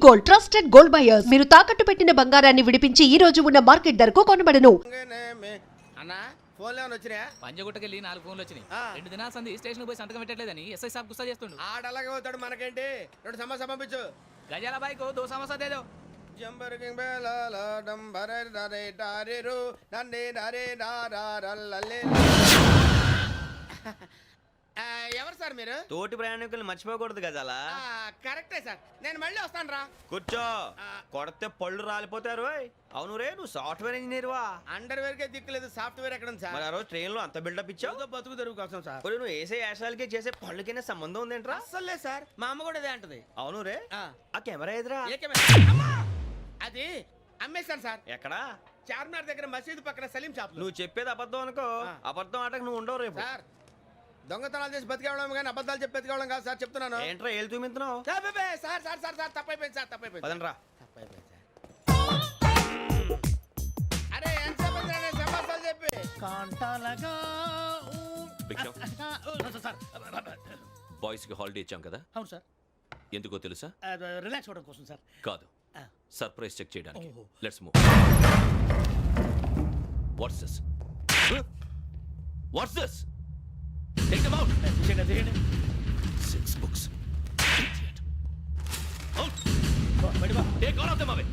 Gold, trusted gold buyers. మీరు తాకట్టు పెట్టిన బంగారాన్ని విడిపించి ఈ రోజు ఉన్న మార్కెట్ ధరకు కొనబడను. అన్నా ఫోన్లో వచ్చినా పంజగుట్టకెళ్ళి 4 ఫోన్లు వచ్చినాయి. 2 దినాల సంది స్టేషన్ పోయి సంతకం పెట్టలేదని ఎస్ఐ సాబ్ గుస్తా చేస్తుండు. ఆడలాగే పోతాడు మనకేంటి 2 సమస్య పంపించు. గజాల బైక్ 2 సమస్య దేదో. జంబరకింగ్ బేలాల డంబరే డరే డరేరు నన్నే డరే డరరల్లలే. ఎవరు సార్ మీరు? తోటి ప్రయాణికుల్ని మర్చిపోకూడదు గజాల. కరెక్టే సార్, నేను మళ్ళీ వస్తాను రా. కూర్చో, కొడితే పళ్ళు రాలిపోతారు. అవును రే, నువ్వు సాఫ్ట్వేర్ ఇంజనీర్ వా? అండర్వేర్ కే దిక్కులేదు, సాఫ్ట్వేర్ ఎక్కడ ఉంది సార్? మరి ఆ రోజు ట్రైన్ లో అంత బిల్డప్ ఇచ్చావు. బతుకు తెరుగు కోసం సార్. నువ్వు వేసే యాశాలకి చేసే పళ్ళకైనా సంబంధం ఉందేంట్రా? అస్సలే సార్, మా అమ్మ కూడా అదే అంటది. అవును రే, ఆ కెమెరా ఎదురా అది అమ్మేశాను సార్. ఎక్కడా? చార్మినార్ దగ్గర మసీదు పక్కన సలీం షాప్. నువ్వు చెప్పేది అబద్ధం అనుకో. అబద్ధం ఆటకు నువ్వు ఉండవు రేపు. సార్ దొంగతనాలు చేసి బతికేవడం కానీ అబద్ధాలు చెప్పి బతికేవడం కాదు సార్, చెప్తున్నాను. ఏంట్రా ఏళ్ళు చూపించినావు? Sir sir sir sir sir తప్పైపోయింది సార్, తప్పైపోయింది. పదండ్రా. తప్పైపోయింది సార్. అరే ఎంత సమాసాలు చెప్పి కాంటాలగా బాయ్స్ కి హాలిడే ఇచ్చాం కదా? అవును సార్. ఎందుకో తెలుసా? రిలాక్స్ అవ్వడం కోసం సార్. కాదు, సర్ప్రైజ్ చెక్ చేయడానికి. ఓహో. Let's move. What's this? What's this? Take them out. తీయండి. 6 books. Idiot. Out. బయటివా. Take all of them away.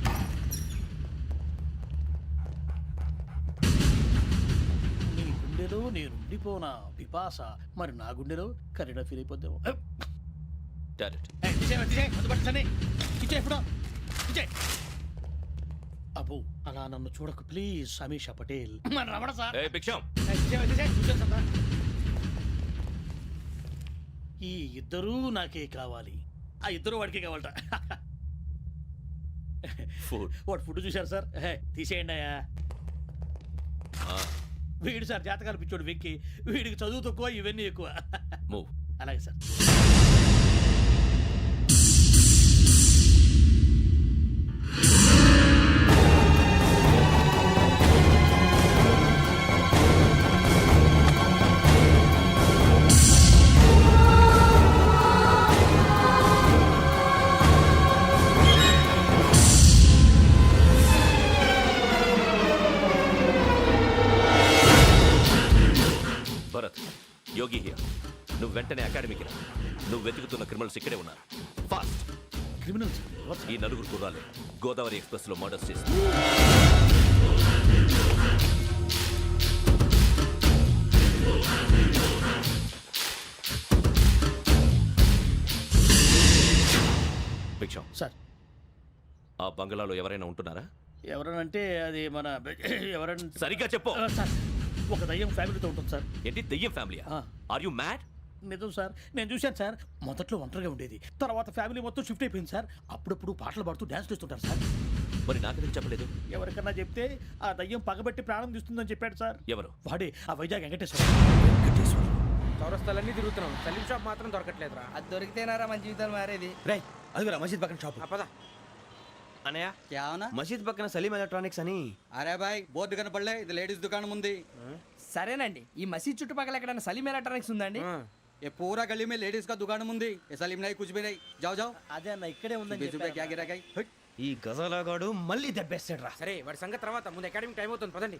నీ గుండెలో నేనుండిపోనా పిపాస, మరి నా గుండెలో కరీడా ఫీల్ అయిపోద్దాము. Direct. అబ్బో అలా నన్ను చూడకు ప్లీజ్. సమీషా పటేల్ మన రమణ సార్. Hey, Biksham. ఈ ఇద్దరూ నాకే కావాలి, ఆ ఇద్దరు వాడికే కావాలట. Food. వాడు ఫుడ్ చూశారు సార్. తీసేయండి అయ్యా. వీడు సార్ జాతకాలు పిచ్చోడు వెక్కి, వీడికి చదువు తక్కువ ఇవన్నీ ఎక్కువ. Move. అలాగే సార్. Bharat, Yogi here. నువ్వు వెంటనే అకాడమీకి రా. నువ్వు వెతుకుతున్న క్రిమినల్స్ ఇక్కడే ఉన్నారు. ఫాస్ట్. క్రిమినల్స్ ఈ 4 కుర్రాలు గోదావరి ఎక్స్ప్రెస్ లో మర్డర్స్ చేసి భిక్షం సార్. ఆ బంగ్లాలో ఎవరైనా ఉంటున్నారా? ఎవరనంటే అది మన ఎవరంటే సరిగ్గా చెప్పు. సార్ ఒక దయ్యం ఫ్యామిలీతో ఉంటుంది సార్. ఏంటి దెయ్యం ఫ్యామిలీ? Are you mad? నిజం సార్, నేను చూశాను సార్. మొదట్లో ఒంటరిగా ఉండేది, తర్వాత ఫ్యామిలీ మొత్తం షిఫ్ట్ అయిపోయింది సార్. అప్పుడప్పుడు పాటలు పాడుతూ డ్యాన్స్ చేస్తుంటారు సార్. మరి నాకెందుకు చెప్పలేదు? ఎవరికన్నా చెప్తే ఆ దయ్యం పగబెట్టి ప్రాణం తీస్తుందని చెప్పాడు సార్. ఎవరు? వాడే ఆ వైజాగ్ వెంకటేశ్వర. చౌరస్తాలన్నీ తిరుగుతున్నాం, సలీం షాప్ మాత్రం దొరకట్లేదురా. అది దొరికితేనారా మన జీవితాలు మారేది. రే అదిగురా మసీద్ పక్కన షాప్. పదా అనయ్య, क्या होना? మసీద్ పక్కన సలీం ఎలక్ట్రానిక్స్ అని. అరే బాయ్ బోర్డు కనపడలే, ఇది లేడీస్ దుకాణం ఉంది. సరేనండి, ఈ మసీద్ చుట్టుపక్కల ఎక్కడైనా సలీం ఎలక్ట్రానిక్స్ ఉందండి? ये पूरा गली में लेडीज का दुकान मुंदी, ये सलीम नहीं कुछ भी नहीं. जाओ जाओ. అదే అన్న ఇక్కడే ఉందని बीस रुपए क्या गिरा गई. ఈ గజాలగాడు మళ్ళీ దెబ్బేస్తాడు రా. సరే వాడి సంగతి తర్వాత, ముందు అకాడమిక్ టైం అవుతుంది, పదండి.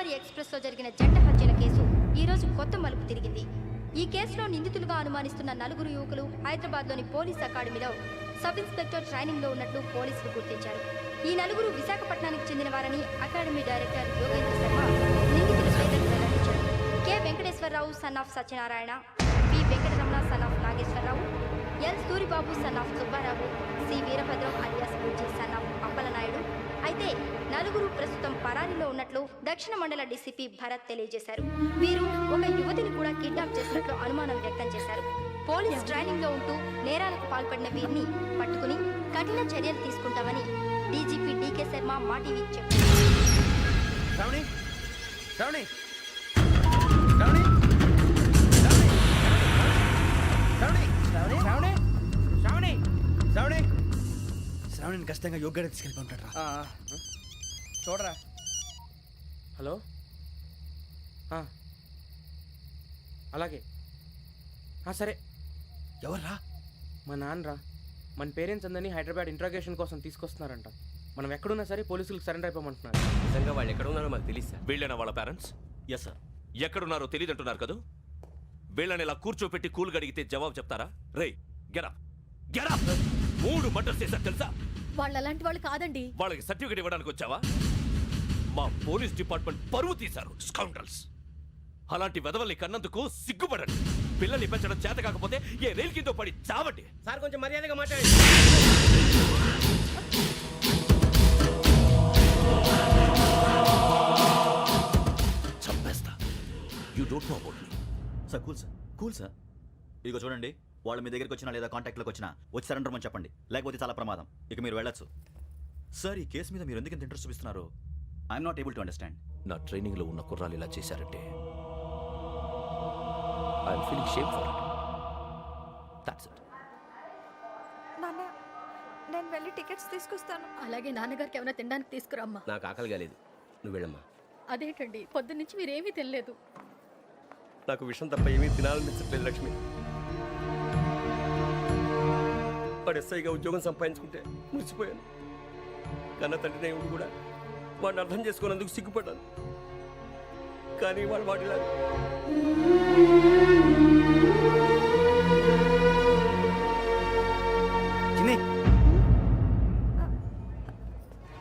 గోదావరి ఎక్స్ప్రెస్లో జరిగిన జంట హత్యల కేసు ఈరోజు కొత్త మలుపు తిరిగింది. ఈ కేసులో నిందితులుగా అనుమానిస్తున్న 4 యువకులు హైదరాబాద్లోని పోలీస్ అకాడమీలో సబ్ ఇన్స్పెక్టర్ ట్రైనింగ్లో ఉన్నట్లు పోలీసులు గుర్తించారు. ఈ 4 విశాఖపట్నానికి చెందిన వారని అకాడమీ డైరెక్టర్ యోగేంద్ర శర్మ నిందితుల పేర్లను వెల్లడించారు. K Venkateswara Rao son of Satyanarayana, P Venkataramana son of Nageswara Rao, L Suribabu son of Subba Rao, C Veerabhadram alias Bujji son of Appalanaidu. అయితే 4 ప్రస్తుతం పరారీలో ఉన్నట్లు దక్షిణ మండల డీసీపీ భరత్ తెలియజేశారు. వీరు ఒక యువతిని కూడా కిడ్నాప్ చేసినట్లు అనుమానం వ్యక్తం చేశారు. పోలీస్ ట్రైనింగ్ లో ఉంటూ నేరాలకు పాల్పడిన వీరిని పట్టుకుని కఠిన చర్యలు తీసుకుంటామని డీజీపీ డీకే శర్మ మా టీవీకి చెప్పారు. శ్రావణి శ్రావణి శ్రావణి శ్రావణి శ్రావణి శ్రావణి శ్రావణి శ్రావణి శ్రావణిని ఖచ్చితంగా యోగ్యత తీసుకెళ్ళి ఉంటాడు రా. చూడరా. హలో అలాగే సరే. ఎవర్రా? మా నాన్నరా. మన పేరెంట్స్ అందరినీ హైదరాబాద్ ఇంట్రాగేషన్ కోసం తీసుకొస్తున్నారంట. మనం ఎక్కడున్నా సరే పోలీసులకు సరెండర్ అయిపోమంటున్నారు. నిజంగా వాళ్ళు ఎక్కడ ఉన్నారో మాకు తెలియదు సార్. వీళ్ళైనా వాళ్ళ పేరెంట్స్? Yes sir. ఎక్కడున్నారో తెలియదంటున్నారు కదా. వీళ్ళని ఇలా కూర్చోపెట్టి కూల్ గడిగితే జవాబు చెప్తారా? రేయ్ గెటప్ గెటప్. 3 మర్డర్స్ చేశారు తెలుసా? వాళ్ళు అలాంటి వాళ్ళు కాదండి. వాళ్ళకి సర్టిఫికేట్ ఇవ్వడానికి వచ్చావా? మా పోలీస్ డిపార్ట్మెంట్ పరువు తీశారు స్కౌండ్రల్స్. అలాంటి వెధవల్ని కన్నందుకు సిగ్గుపడండి. పిల్లల్ని పెంచడం చేత కాకపోతే ఏ రైలు కింద పడి చావండి. సార్ కొంచెం మర్యాదగా మాట్లాడండి. చంపేస్తా. You don't know about me. Sir cool sir. ఇదిగో చూడండి, వాళ్ళు మీ దగ్గరికి వచ్చినా లేదా కాంటాక్ట్లోకి వచ్చినా వచ్చి సరెండర్ అని చెప్పండి, లేకపోతే చాలా ప్రమాదం. ఇక మీరు వెళ్ళొచ్చు. సార్, ఈ కేసు మీద మీరు ఎందుకు ఇంత ఇంట్రెస్ట్ చూపిస్తున్నారు? I'm not able to understand. నా ట్రైనింగ్ లో ఉన్న కుర్రాలు ఇలా చేశారంటే I'm feeling shame for it. That's it. నాన్న, నేను వెళ్ళి టికెట్స్ తీసుకొస్తాను. అలాగే నాన్నగారికి ఏమైనా తినడానికి తీసుకురమ్మా. నాకు ఆకలి కాలేదు, నువ్వు వెళ్ళమ్మా. అదేంటండి పొద్దున్నుంచి మీరేమీ తినలేదు. నాకు విషయం తప్ప ఏమీ తినాలనిపించట్లేదు లక్ష్మి. వాడు ఎస్ఐగా ఉద్యోగం సంపాదించుకుంటే మురిసిపోయాను. కన్న తండ్రినే ఉండి కూడా వాడిని అర్థం చేసుకున్నందుకు సిగ్గుపడ్డాను. కానీ వాడిలా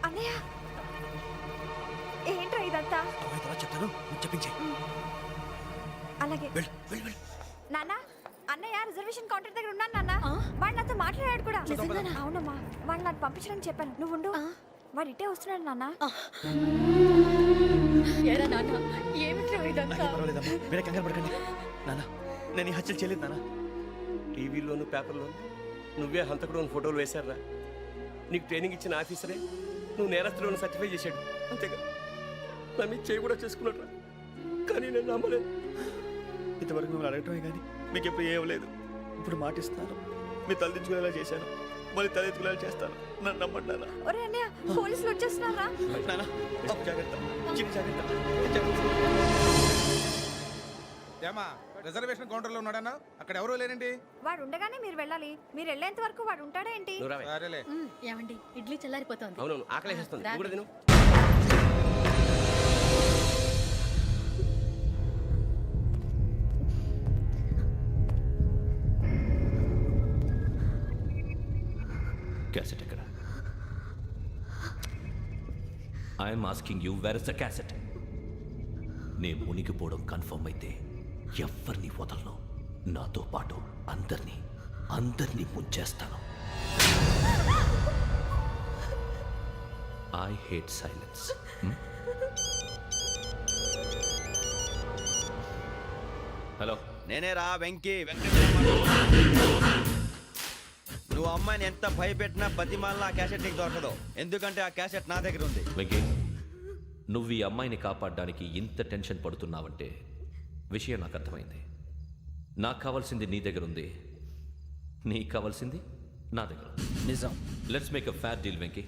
అన్నయ్య, ఏంట్రా ఇదంతా? చెప్తాను, చెప్పించే. అలాగే నాన్న, అన్నయ్య రిజర్వేషన్ కౌంటర్ దగ్గర ఉన్నాను నాన్న. వాడు నాతో మాట్లాడాడు కూడా. అవునమ్మా, వాడు నాకు పంపించడానికి చెప్పాను. నువ్వు ఉండు, వాడు ఇట్టే వస్తున్నాడు నాన్న. మీరే కంగారు పడకండి నాన్న. నేను ఈ హత్యలు చేయలేదు నాన్న. టీవీలోను పేపర్లోను నువ్వే హంతకుడు ఫోటోలు వేశారా? నీకు ట్రైనింగ్ ఇచ్చిన ఆఫీసరే నువ్వు నేరస్తులను సర్టిఫై చేశాడు. అంతేగా నా మీద చేయి కూడా చేసుకున్నట్రా. కానీ నేను నమ్మలేదు. ఇంతవరకు మిమ్మల్ని అడగటమే కానీ మీకు ఎప్పుడు ఏమలేదు. ఇప్పుడు మాటిస్తున్నాను, మీ తలదించుకునేలా చేశాను, మళ్ళీ తలెత్తుకునేలా చేస్తాను. నన్ను నమ్మండి నాన్న. ఒరే అన్నయ్య, పోలీసులు వచ్చేస్తున్నారా? నాన్న, జాగ్రత్త, చిన్న జాగ్రత్త. ఏమా రిజర్వేషన్ కౌంటర్లో ఉన్నాడన్నా? అక్కడ ఎవరూ లేనండి. వాడు ఉండగానే మీరు వెళ్ళాలి. మీరు వెళ్ళేంత వరకు వాడు ఉంటాడా ఏంటి? సరేలే. ఏమండి ఇడ్లీ చల్లారిపోతుంది. అవును, ఆకలేస్తుంది. నువ్వు కూడా తిను. క్యాసెట్ ఎక్కడ? I'm asking you, where is the cassette? నే మునిగిపోవడం కన్ఫర్మ్ అయితే ఎవరిని వదలను. నాతో పాటు అందరినీ ముంచేస్తాను. I hate silence. హలో, నేనేరా వెంకీ నువ్వు అమ్మాయిని ఎంత భయపెట్టినా బతిమాలినా ఆ క్యాసెట్ నీకు దొరకదు. ఎందుకంటే ఆ క్యాసెట్ నా దగ్గర ఉంది. వెంకీ, నువ్వు ఈ అమ్మాయిని కాపాడడానికి ఇంత టెన్షన్ పడుతున్నావంటే విషయం నాకు అర్థమైంది. నాకు కావాల్సింది నీ దగ్గర ఉంది, నీకు కావాల్సింది నా దగ్గర. నిజం. Let's make a fair deal Venky.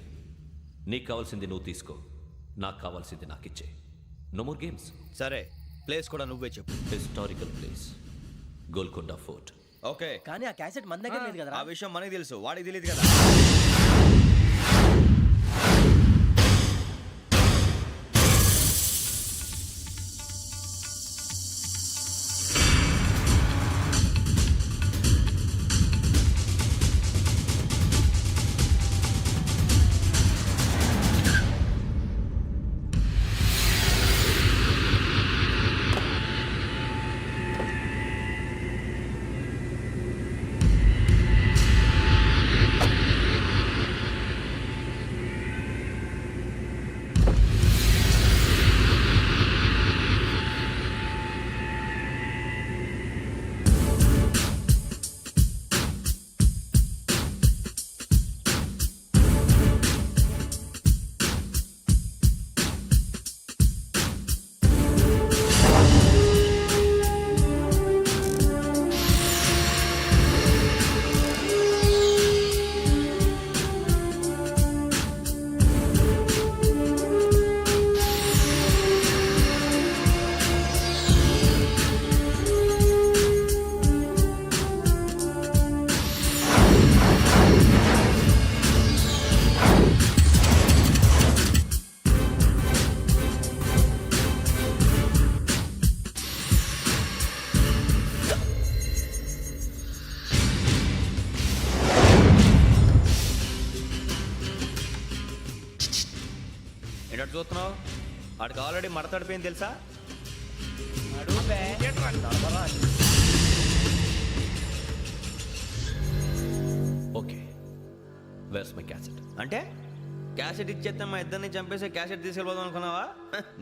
నీకు కావాల్సింది నువ్వు తీసుకో, నాకు కావాల్సింది నాకు ఇచ్చే. No more games. సరే, ప్లేస్ కూడా నువ్వే చెప్పు. Historical place, Golconda fort. Okay, కానీ ఆ క్యాసెట్ మన దగ్గర లేదు కదా. ఆ విషయం మనకి తెలుసు, వాడికి తెలియదు కదా. చూస్తున్నావు వాడికి ఆల్రెడీ మడతడిపోయింది తెలుసా? Okay, where's my cassette? అంటే క్యాసెట్ ఇచ్చేస్తే మా ఇద్దరిని చంపేసి క్యాసెట్ తీసుకెళ్ళిపోదాం అనుకున్నావా?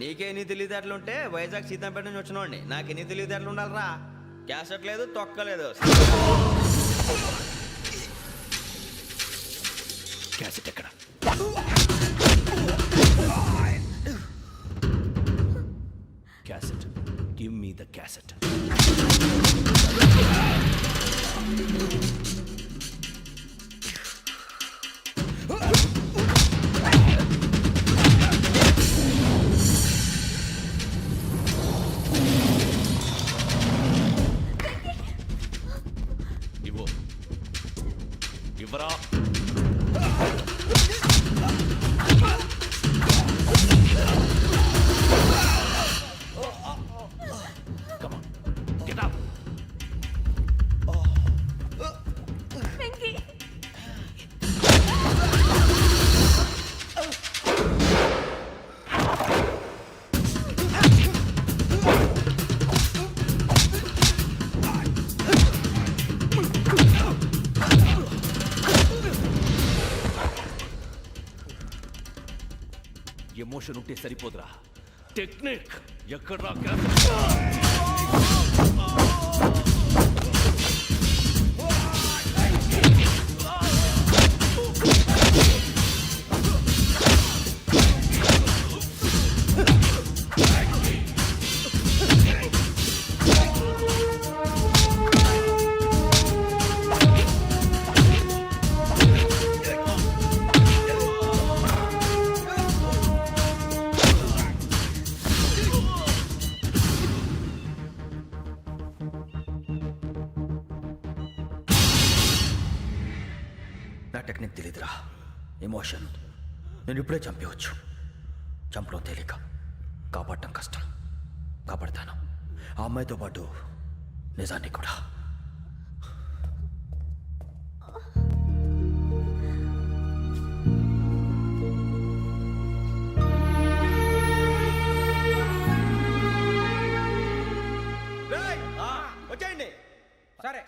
నీకే ఎన్ని తెలివితేటలు ఉంటే వైజాగ్ సీతంపేట నుంచి వచ్చినోడిని నాకు ఎన్ని తెలివితేటలు ఉండాలిరా? క్యాసెట్ లేదు, తొక్కలేదు. క్యాసెట్ ఎక్కడ? Cassette, give me the cassette. ఇవ్వు, ఇవ్వరా. Come on, get up. Emotion ఉంటే సరిపోదురా, టెక్నిక్ ఎక్కడ్రా? నా టెక్నిక్ తెలీదురా, ఎమోషన్. నేను ఇప్పుడే చంపేవచ్చు. చంపడం తేలిక, కాపాడటం కష్టం. కాపాడతాను ఆ అమ్మాయితో పాటు నిజాన్ని కూడా. వచ్చేయండి. సరే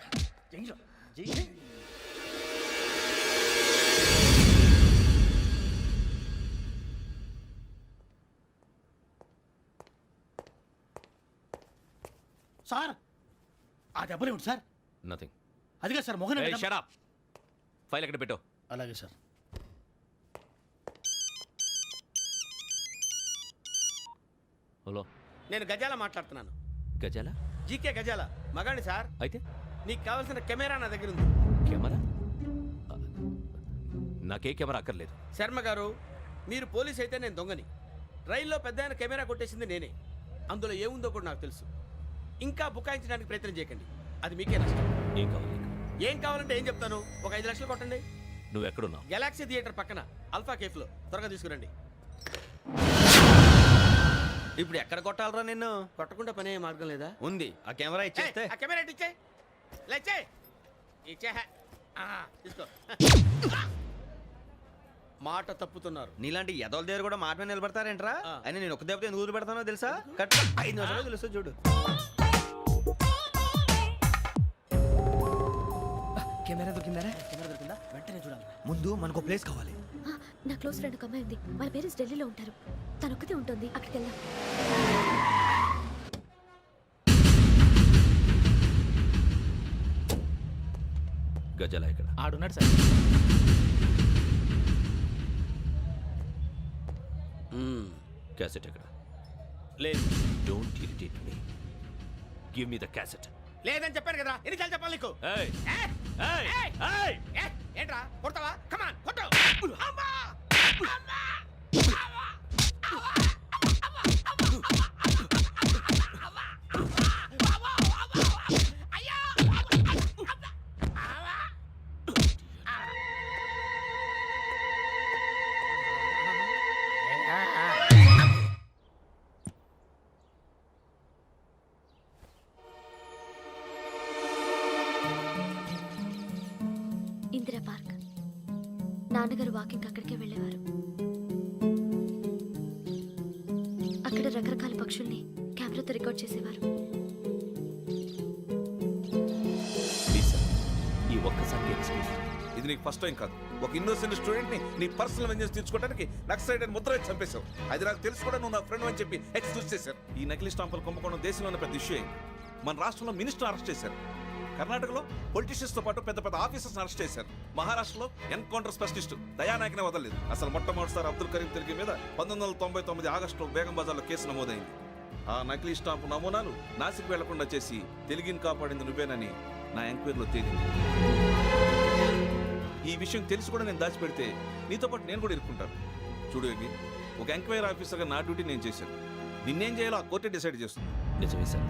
సార్ ఆ దెబ్బలేమిటి సార్? నథింగ్. అదిగా సార్ మొహన్ షట్ అప్. ఫైల్ ఎక్కడ పెట్టు? అలాగే సార్. హలో, నేను గజాల మాట్లాడుతున్నాను. గజాల? జీకే గజాల మగాండి సార్. అయితే నీకు కావాల్సిన కెమెరా నా దగ్గర ఉంది. కెమెరా? నాకే కెమెరా అక్కర్లేదు. శర్మ గారు, మీరు పోలీస్ అయితే నేను దొంగని. రైల్లో పెద్ద ఆయన కెమెరా కొట్టేసింది నేనే. అందులో ఏముందో కూడా నాకు తెలుసు. ఇంకా బుకాయించడానికి ప్రయత్నం చేయకండి, అది మీకే నష్టం. ఏం కావాలి? ఏం కావాలంటే ఏం చెప్తాను. ఒక 5 లక్షలు కొట్టండి. నువ్వు ఎక్కడున్నావు? గెలాక్సీ థియేటర్ పక్కన అల్ఫా కేఫ్లో. త్వరగా తీసుకురండి. ఇప్పుడు ఎక్కడ కొట్టాలరా నిన్ను? కొట్టకుండా పనే మార్గం లేదా? ఉంది. ఆ కెమెరా ఇచ్చేస్తే. ఆ కెమెరా ఇచ్చే లేచే ఇచ్చే తీసుకో. మాట తప్పుతున్నారు. నీలాంటి ఎదల దగ్గర కూడా మాట మీద నిలబడతారేంట్రా? అని నేను ఒక దెబ్బతో ఎందుకు ఊరు పెడతానో తెలుసా? కట్ 5 నిమిషాలు తెలుసు చూడు. కెమెరా దొరికిందా? వెంటనే చూడాలి. ముందు మనకు ప్లేస్ కావాలి. నా క్లోజ్ ఫ్రెండ్ ఒక అమ్మాయి ఉంది. వాళ్ళ పేరెంట్స్ ఢిల్లీలో ఉంటారు. తను ఒక్కతే ఉంటుంది. అక్కడికి వెళ్దాం. గజాల ఇక్కడ ఆడున్నాడు సార్. క్యాసెట్ ఎక్కడ? లేదు. Don't irritate me. Give me the cassette. లేదని చెప్పాను కదా, ఎన్నిసార్లు చెప్పాలి నీకు? ఏయ్ ఏయ్ ఏయ్, ఏంట్రా కొడతావా? కమాన్ కొట్టు. అమ్మా! అమ్మా! ఇందిరా పార్క్. నాన్నగారు వాకింగ్ అక్కడికే వెళ్ళేవారు. ఇక్కడ రకరకాల పక్షుల్ని కెమెరాతో రికార్డ్ చేసేవారు. ప్లీజ్ సార్ ఈ ఒక్కసారి ఎక్స్క్యూజ్. ఇది నీకు ఫస్ట్ టైం కాదు. ఒక ఇన్నోసెంట్ స్టూడెంట్ ని నీ పర్సనల్ వెంజెన్స్ తీర్చుకోవడానికి నక్సలైట్ అని ముద్ర వేసి చంపేశావు. అది నాకు తెలుసు కూడా నువ్వు నా ఫ్రెండ్ అని చెప్పి ఎక్స్క్యూజ్ చేశారు. ఈ నకిలీ స్టాంపులు కుంభకోణం దేశంలో ఉన్న పెద్ద ఇష్యూ అయింది. మన రాష్ట్రంలో మినిస్టర్ అరెస్ట్ చేశారు. కర్ణాటకలో పొలిటీషియన్స్ తో పాటు పెద్ద పెద్ద ఆఫీసర్స్ అరెస్ట్ చేశారు. మహారాష్ట్రలో ఎన్కౌంటర్ స్పెషలిస్ట్ దయానాయకనే వదలలేదు. అసలు మొట్టమొదటిసారి అబ్దుల్ కరీం తిరిగి మీద 1999 ఆగస్టులో బేగం బజార్లో కేసు నమోదైంది. ఆ నకిలీ స్టాంపు నమూనాలు నాసిక్ వెళ్లకుండా చేసి తెలుగుని కాపాడింది నువ్వేనని నా ఎంక్వైరీలో తేలింది. ఈ విషయం తెలిసి కూడా నేను దాచిపెడితే నీతో పాటు నేను కూడా ఇరుక్కుంటాను. చూడు యోగి, ఒక ఎంక్వైరీ ఆఫీసర్గా నా డ్యూటీ నేను చేశాను. నిన్నేం చేయాలో ఆ కోర్టే డిసైడ్ చేస్తుంది. నిజమే సార్,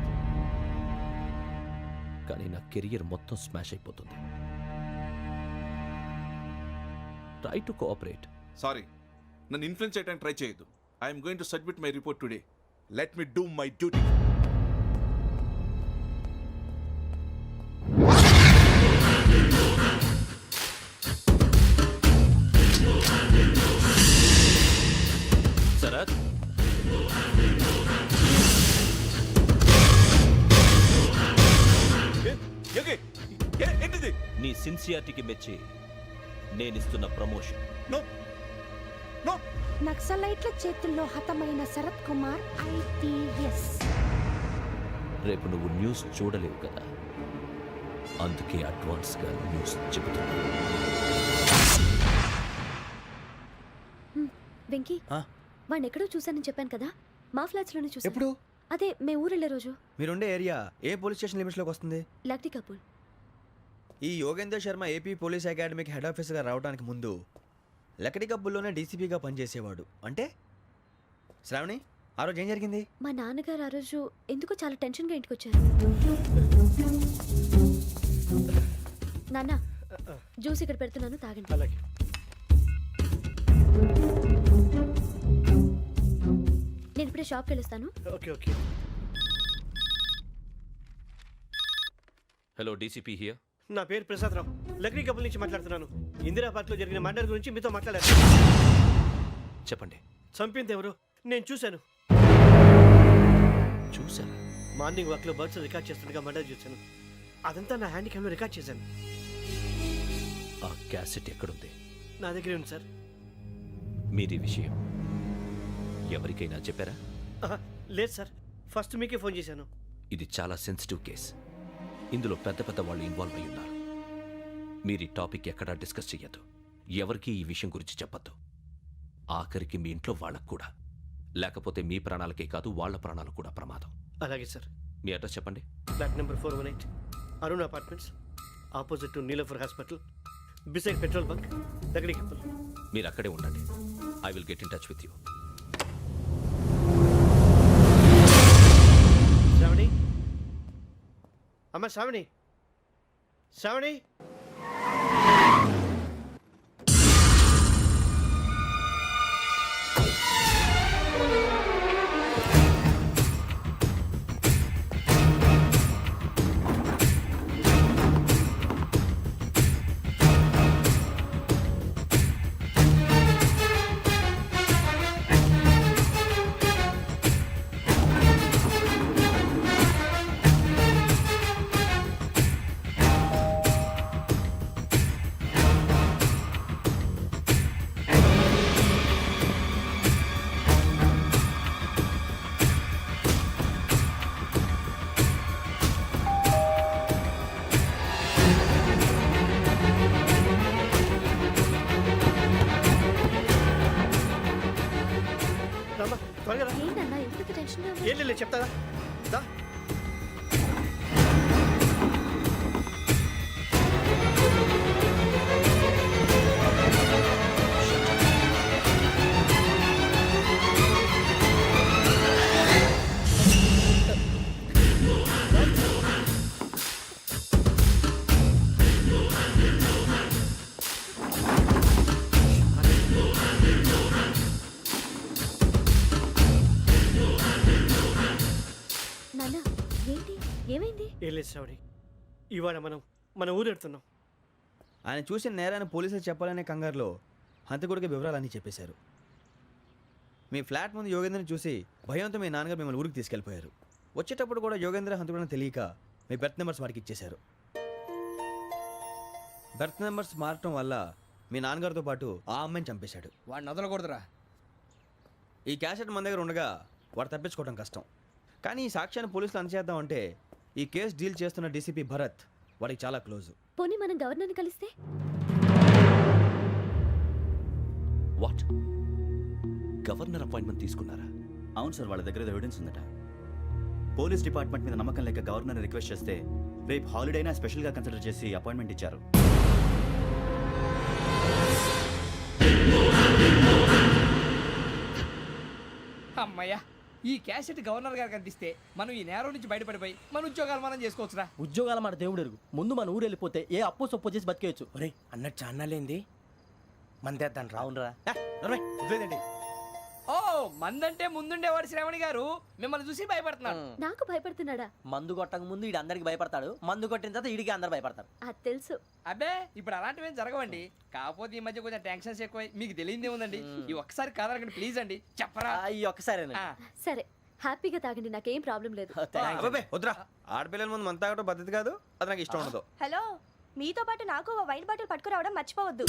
కానీ నా కెరియర్ మొత్తం స్మాష్ అయిపోతుంది. Try to cooperate. సారీ, నన్ను ఇన్ఫ్లుయెన్స్ చేయడానికి ట్రై చేయొద్దు. I'm going to submit my report today. Let me do my duty. Sharath, ఏంటిది? నీ సిన్సియారిటీకి మెచ్చి నేనిస్తున్న ప్రమోషన్. No no. నక్సలైట్ల చేతుల్లో హతమైన శరత్ కుమార్ IPS. రేపు నువ్వు న్యూస్ చూడలేవు కదా, అందుకే అడ్వాన్స్గా న్యూస్ చెబుతున్నా. వెంకీ, వాడిని ఎక్కడో చూశానని చెప్పాను కదా, మా ఫ్లాట్స్ లోనే చూసాను. ఎప్పుడు? అదే మేము ఊరెళ్ళే రోజు. మీరుండే ఏరియా ఏ పోలీస్ స్టేషన్ లిమిట్స్లోకి వస్తుంది? లక్టీ కపూర్. ఈ యోగేందర్ శర్మ ఏపీ పోలీస్ అకాడమీకి హెడ్ ఆఫీసర్గా రావడానికి ముందు లకడి కబ్బుల్లోనే డీసీపీగా పనిచేసేవాడు. అంటే శ్రావణి, ఆ రోజు ఏం జరిగింది? మా నాన్నగారు ఆ రోజు ఎందుకో చాలా టెన్షన్గా ఇంటికి వచ్చారు. నాన్న, జ్యూస్ ఇక్కడ పెడుతున్నాను, తాగండి. అలాగే. నేను ఇప్పుడే షాప్కి వెళ్ళొస్తాను. Okay okay. Hello, DCP here. నా పేరు ప్రసాదరావు, లక్డీ కపుల్ నుంచి మాట్లాడుతున్నాను. ఇందిరా పార్క్లో జరిగిన మర్డర్ గురించి మీతో మాట్లాడారు. చెప్పండి. చంపింది ఎవరు? నేను చూశాను. చూసారా? మార్నింగ్ వాక్లో బర్డ్స్ రికార్డ్ చేస్తుండగా మర్డర్ చూశాను. అదంతా నా హ్యాండ్ క్యామ్లో రికార్డ్ చేశాను. ఆ క్యాసెట్ ఎక్కడుంది? నా దగ్గరే ఉంది సార్. మీది విషయం ఎవరికైనా చెప్పారా? ఆహా, లేదు సార్, ఫస్ట్ మీకే ఫోన్ చేశాను. ఇది చాలా సెన్సిటివ్ కేస్. ఇందులో పెద్ద పెద్ద వాళ్ళు ఇన్వాల్వ్ అయి ఉన్నారు. మీరు ఈ టాపిక్ ఎక్కడా డిస్కస్ చెయ్యొద్దు. ఎవరికి ఈ విషయం గురించి చెప్పొద్దు. ఆఖరికి మీ ఇంట్లో వాళ్ళకు కూడా. లేకపోతే మీ ప్రాణాలకే కాదు, వాళ్ళ ప్రాణాలు కూడా ప్రమాదం. అలాగే సార్. మీ అడ్రస్ చెప్పండి. Flat number 418, Arun apartments, opposite to Niloufer hospital, beside petrol bunk, Lakdi Kapul. మీరు అక్కడే ఉండండి. I will get in touch with you. Sravani, అమ్మ శ్రావణి, శ్రావణి. రామ్మా, త్వరగా రా. ఏంటన్నా ఎందుకు టెన్షన్గా ఉన్నారు? ఏం లేదు, చెప్తారా? దా. నాన్న, ఏంటి, ఏమైంది? ఏం లేదు శ్రావణి, ఇవాళ మనం మన ఊరు వెళ్తున్నాం. ఆయన చూసిన నేరాన్ని పోలీసులు చెప్పాలనే కంగారులో హంతకుడికి వివరాలన్నీ చెప్పేశారు. మీ ఫ్లాట్ ముందు యోగేంద్రని చూసి భయంతో మీ నాన్నగారు మిమ్మల్ని ఊరికి తీసుకెళ్ళిపోయారు. వచ్చేటప్పుడు కూడా యోగేంద్ర హంతకుడని తెలియక మీ బెర్త్ నెంబర్స్ వాడికి ఇచ్చేశారు. బెర్త్ నెంబర్స్ మారటం వల్ల మీ నాన్నగారితో పాటు ఆ అమ్మాయిని చంపేశాడు. వాడిని వదలకూడదురా. ఈ క్యాసెట్ మన దగ్గర ఉండగా వాడు తప్పించుకోవడం కష్టం. కానీ ఈ సాక్ష్యాన్ని పోలీసులు అందజేద్దామంటే ఈ కేసు డీల్ చేస్తున్న డీసీపీ భరత్ వాడికి చాలా క్లోజు. పోనీ మనం గవర్నర్ని కలిస్తే? వాట్? గవర్నర్ అపాయింట్మెంట్ తీసుకున్నారా? అవును సార్, వాళ్ళ దగ్గర ఎవిడెన్స్ ఉందట. పోలీస్ డిపార్ట్మెంట్ మీద నమ్మకం లేక గవర్నర్ రిక్వెస్ట్ చేస్తే రేపు హాలిడేనా స్పెషల్గా కన్సిడర్ చేసి అపాయింట్మెంట్ ఇచ్చారు. అమ్మయ్యా, ఈ క్యాసెట్ గవర్నర్ గారికి అందిస్తే మనం ఈ నేరం నుంచి బయటపడిపోయి మన ఉద్యోగాలు మనం చేసుకోవచ్చురా. ఉద్యోగాల మాట దేవుడు ఎరుగు. ముందు మన ఊరు వెళ్ళిపోతే ఏ అప్పు సొప్పు చేసి బతికేయచ్చు. ఒరే అన్నట్టు చాన్నాలేంది మందేద్దాను రావునరా. వదిలేదండి. ఓ మందంటే ముందుండేవాడు శ్రావణి గారు మిమ్మల్ని చూసి భయపడుతున్నాడు. నాకు భయపడుతున్నాడా? మందు కొట్టక ముందు ఈడు అందరికి భయపడతాడు, మందు కొట్టిన తర్వాత ఈడికి అందరు భయపడతారు. అది తెలుసు. అబ్బే ఇప్పుడు అలాంటివి ఏం జరగవండి. కాకపోతే ఈ మధ్య కొంచెం టెన్షన్స్ ఎక్కువ, మీకు తెలియదే ఉందండి. ఈ ఒక్కసారి కాదనకండి ప్లీజ్ అండి, చెప్పరా? ఈ ఒక్కసారి సరే హ్యాపీగా తాగండి, నాకేం ప్రాబ్లం లేదు. అబ్బాబే వద్దురా, ఆడపిల్లల ముందు మన తాగటం పద్ధతి కాదు, అది నాకు ఇష్టం ఉండదు. హలో, మీతో పాటు నాకు వైన్ బాటిల్ పట్టుకురావడం మర్చిపోవద్దు.